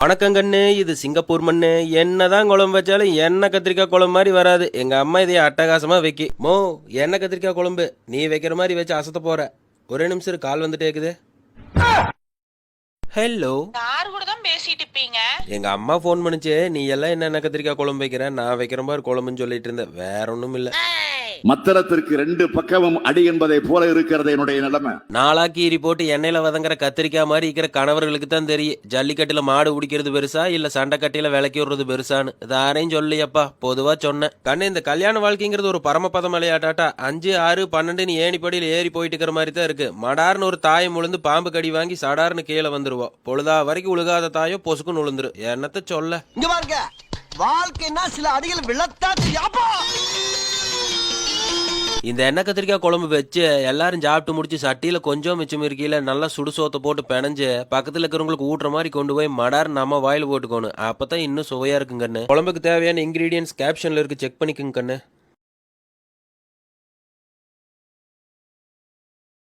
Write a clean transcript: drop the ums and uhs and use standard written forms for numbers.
வணக்கம் கண்ணு, இது சிங்கப்பூர் மண்ணு. என்னதான் குழம்பு வச்சாலும் எண்ணெய் கத்திரிக்காய் குழம்பு மாதிரி வராது. எங்க அம்மா இதை அட்டகாசமா வைக்கி. மோ, எண்ணெய் கத்திரிக்காய் குழம்பு நீ வைக்கிற மாதிரி வச்சு அசத்த போற. ஒரே நிமிஷம் இரு, கால் வந்துட்டே இருக்குது. ஹலோ, யார் கூட தான் பேசிட்டு இருப்பீங்க? எங்க அம்மா ஃபோன் பண்ணுச்சு. நீ எல்லாம் என்ன எண்ணெய் கத்திரிக்காய் குழம்பு வைக்கிற, நான் வைக்கிற மாதிரி குழம்புன்னு சொல்லிட்டு இருந்தேன். வேற ஒண்ணும் இல்ல. மத்தளத்திற்கு ரெண்டு பக்கமும் அடி என்பதை போல இருக்கிறது என்னுடைய நிலைமை. நாளா கீரி போட்டு எண்ணெயில வதங்குற கத்திரிக்காய் மாதிரி இருக்கிற கணவர்களுக்கு தான் தெரியும் ஜல்லிக்கட்டுல மாடு பிடிக்கிறது பெருசா இல்ல சண்டைக்கட்டையில விளக்கி விடுறது பெருசான்னு. யாரையும் சொல்லியப்பா, பொதுவா சொன்னேன். கண்ணு, இந்த கல்யாண வாழ்க்கைங்கிறது ஒரு பரமபதம் விளையாட்டாட்டா 5, 6, 12 ஏணிப்படியில் ஏறி போயிட்டு இருக்கிற மாதிரி தான் இருக்கு. மடார்னு ஒரு தாயம் உளுந்து பாம்பு கடி வாங்கி சடார்னு கீழே வந்துருவோம். பொழுதா வரைக்கும் உழுகாத தாயோ பொசுக்குன்னு உளுந்துரு. என்னத்த சொல்ல. இங்க பாருங்க, வாழ்க்கைன்னா சில அடிகள் விழத்தா தெரியாப்பா. இந்த எண்ணெய் கத்திரிக்காய் குழம்பு வச்சு எல்லாரும் சாப்பிட்டு முடிச்சு சட்டியில கொஞ்சம் மிச்சம் இருக்கையில நல்லா சுடுசோத்தை போட்டு பிணைஞ்சு பக்கத்துல இருக்கிறவங்களுக்கு ஊட்டுற மாதிரி கொண்டு போய் மடார் நம்ம வாயில் போட்டுக்கணும். அப்பதான் இன்னும் சுவையா இருக்குங்கன்னு. குழம்புக்கு தேவையான இன்கிரீடியன்ஸ் கேப்ஷன்ல இருக்கு, செக் பண்ணிக்கோங்க கண்ணு.